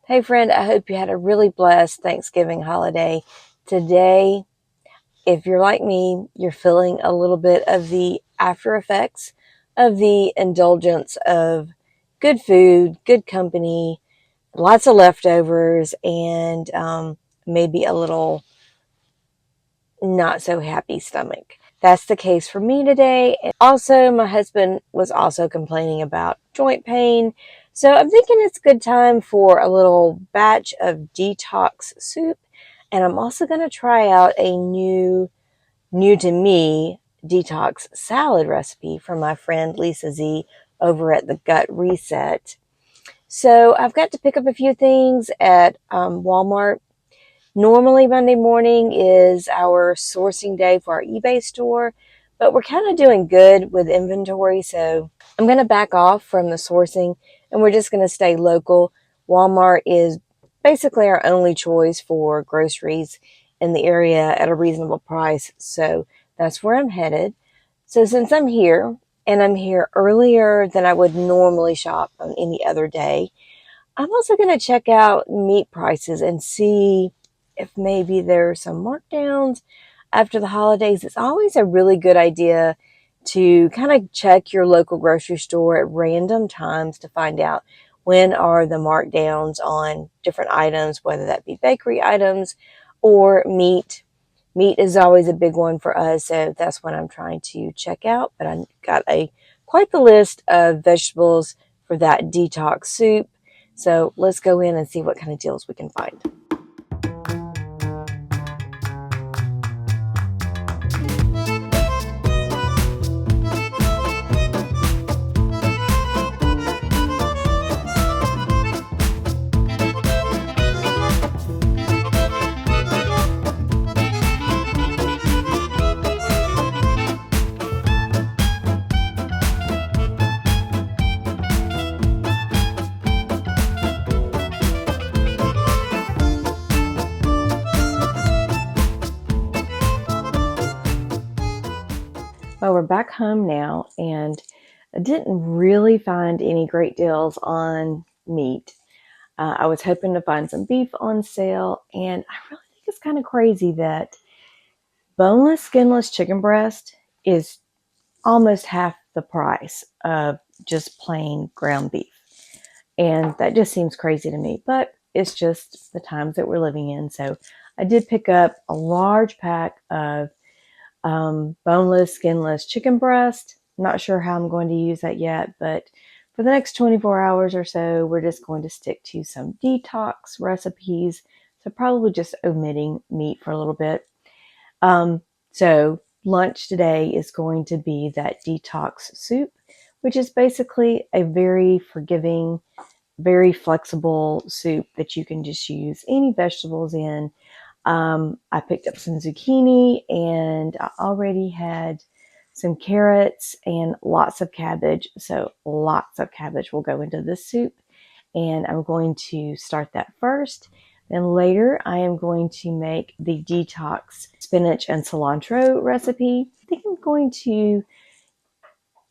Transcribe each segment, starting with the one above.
Hey friend, I hope you had a really blessed Thanksgiving holiday. Today, if you're like me, you're feeling a little bit of the after effects of the indulgence of good food, good company, lots of leftovers, and maybe a little not so happy stomach. That's the case for me today. And also, my husband was also complaining about joint pain. So I'm thinking it's a good time for a little batch of detox soup. And I'm also going to try out a new to me detox salad recipe from my friend Lisa Z over at the Gut Reset. So I've got to pick up a few things at Walmart. Normally, Monday morning is our sourcing day for our eBay store, but we're kind of doing good with inventory, so I'm going to back off from the sourcing and we're just going to stay local. Walmart is basically our only choice for groceries in the area at a reasonable price, so that's where I'm headed. So, since I'm here and I'm here earlier than I would normally shop on any other day, I'm also going to check out meat prices and see if maybe there are some markdowns after the holidays. It's always a really good idea to kind of check your local grocery store at random times to find out when are the markdowns on different items, whether that be bakery items or meat. Meat is always a big one for us, so that's what I'm trying to check out. But I got quite the list of vegetables for that detox soup. So let's go in and see what kind of deals we can find. Well, we're back home now, and I didn't really find any great deals on meat. I was hoping to find some beef on sale, and I really think it's kind of crazy that boneless, skinless chicken breast is almost half the price of just plain ground beef. And that just seems crazy to me, but it's just the times that we're living in. So I did pick up a large pack of boneless, skinless chicken breast. I'm not sure how I'm going to use that yet, but for the next 24 hours or so, we're just going to stick to some detox recipes. So probably just omitting meat for a little bit. So lunch today is going to be that detox soup, which is basically a very forgiving, very flexible soup that you can just use any vegetables in. I picked up some zucchini, and I already had some carrots and lots of cabbage. So lots of cabbage will go into this soup, and I'm going to start that first. Then later I am going to make the detox spinach and cilantro recipe. I think I'm going to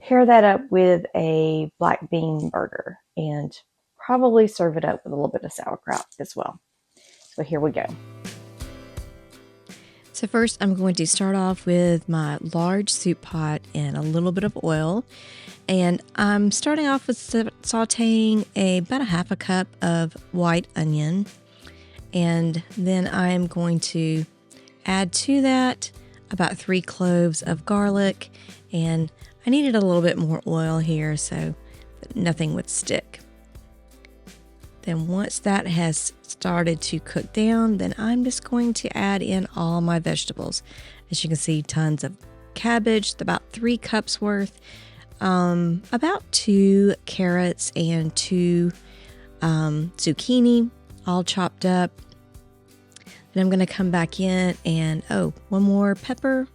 pair that up with a black bean burger and probably serve it up with a little bit of sauerkraut as well. So here we go. So first I'm going to start off with my large soup pot and a little bit of oil. And I'm starting off with sauteing about a half a cup of white onion. And then I'm going to add to that about 3 cloves of garlic. And I needed a little bit more oil here so that nothing would stick. Then once that has started to cook down, then I'm just going to add in all my vegetables. As you can see, tons of cabbage, about 3 cups worth, about 2 carrots and 2 zucchini, all chopped up. Then I'm going to come back in and, one more pepper.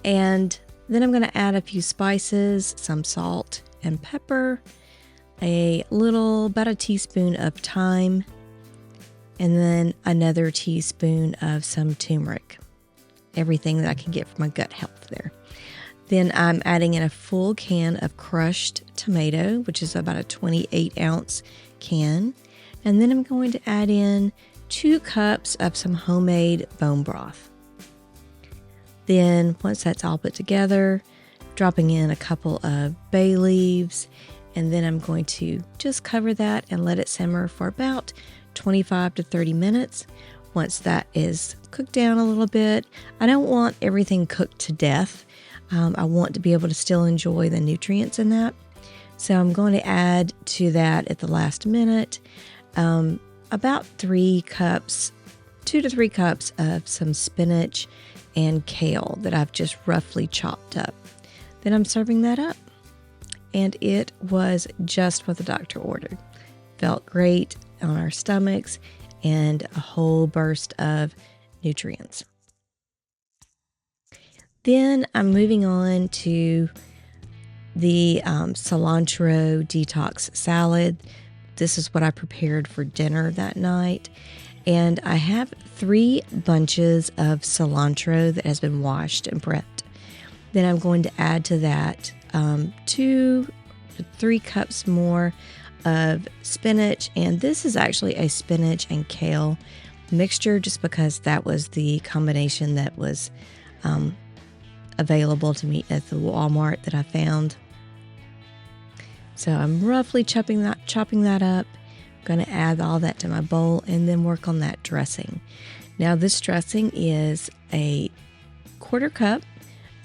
And then I'm going to add a few spices, some salt and pepper, about a teaspoon of thyme, and then another teaspoon of some turmeric. Everything that I can get for my gut health there. Then I'm adding in a full can of crushed tomato, which is about a 28 ounce can. And then I'm going to add in 2 cups of some homemade bone broth. Then once that's all put together, dropping in a couple of bay leaves, and then I'm going to just cover that and let it simmer for about 25 to 30 minutes. Once that is cooked down a little bit, I don't want everything cooked to death. I want to be able to still enjoy the nutrients in that. So I'm going to add to that at the last minute about 3 cups, 2 to 3 cups of some spinach and kale that I've just roughly chopped up. Then I'm serving that up. And it was just what the doctor ordered. Felt great on our stomachs and a whole burst of nutrients. Then I'm moving on to the cilantro detox salad. This is what I prepared for dinner that night. And I have 3 bunches of cilantro that has been washed and prepped. Then I'm going to add to that 2 to 3 cups more of spinach. And this is actually a spinach and kale mixture just because that was the combination that was available to me at the Walmart that I found. So I'm roughly chopping that up. I'm going to add all that to my bowl and then work on that dressing. Now this dressing is a 1/4 cup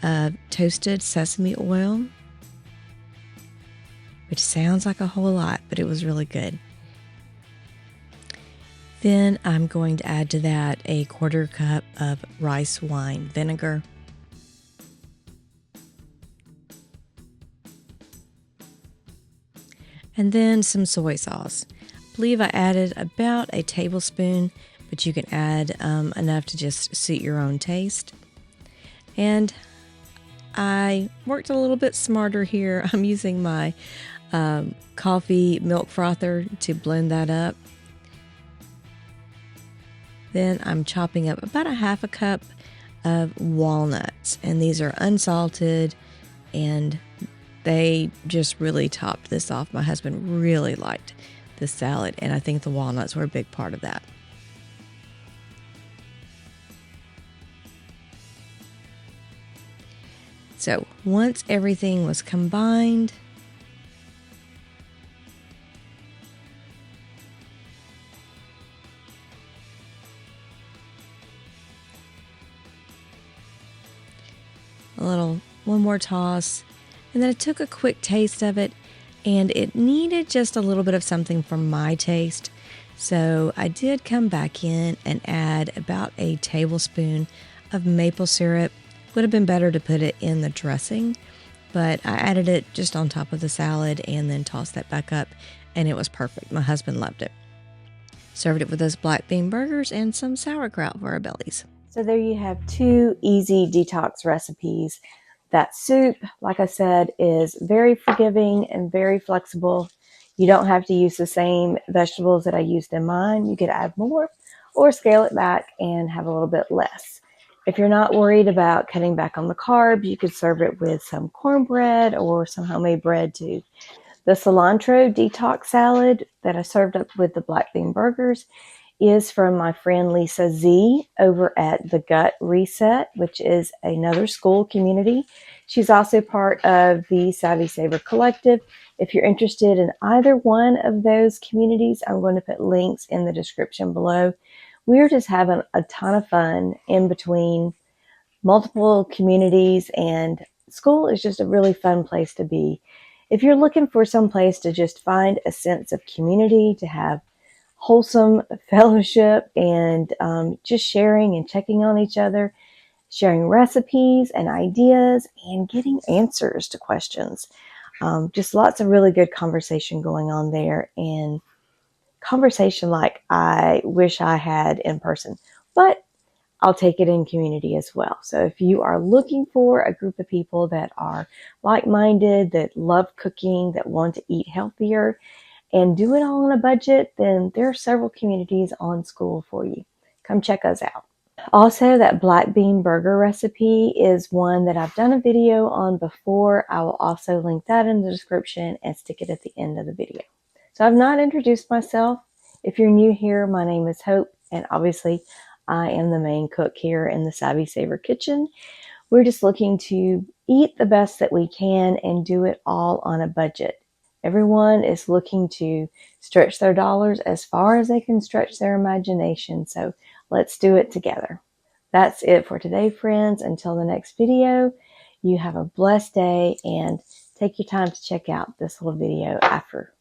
of toasted sesame oil, which sounds like a whole lot, but it was really good. Then I'm going to add to that a 1/4 cup of rice wine vinegar. And then some soy sauce. I believe I added about a tablespoon, but you can add enough to just suit your own taste. And I worked a little bit smarter here. I'm using my coffee milk frother to blend that up. Then I'm chopping up about a 1/2 cup of walnuts, and these are unsalted, and they just really topped this off. My husband really liked this salad, and I think the walnuts were a big part of that. So once everything was combined, one more toss, and then I took a quick taste of it, and it needed just a little bit of something for my taste. So I did come back in and add about a tablespoon of maple syrup. Would have been better to put it in the dressing, but I added it just on top of the salad and then tossed that back up, and it was perfect. My husband loved it. Served it with those black bean burgers and some sauerkraut for our bellies. So there you have 2 easy detox recipes. That soup, like I said, is very forgiving and very flexible. You don't have to use the same vegetables that I used in mine. You could add more or scale it back and have a little bit less. If you're not worried about cutting back on the carbs, you could serve it with some cornbread or some homemade bread too. The cilantro detox salad that I served up with the black bean burgers is from my friend Lisa Z over at the Gut Reset, which is another school community. She's also part of the Savvy Saver Collective. If you're interested in either one of those communities, I'm going to put links in the description below. We're just having a ton of fun in between multiple communities, and school is just a really fun place to be. If you're looking for some place to just find a sense of community, to have wholesome fellowship and just sharing and checking on each other, sharing recipes and ideas, and getting answers to questions. Just lots of really good conversation going on there, and conversation like I wish I had in person, but I'll take it in community as well. So if you are looking for a group of people that are like-minded, that love cooking, that want to eat healthier, and do it all on a budget, then there are several communities on School for you. Come check us out. Also, that black bean burger recipe is one that I've done a video on before. I will also link that in the description and stick it at the end of the video. So I've not introduced myself. If you're new here, my name is Hope, and obviously I am the main cook here in the Savvy Saver Kitchen. We're just looking to eat the best that we can and do it all on a budget. Everyone is looking to stretch their dollars as far as they can stretch their imagination, so let's do it together. That's it for today, friends. Until the next video, you have a blessed day and take your time to check out this little video after.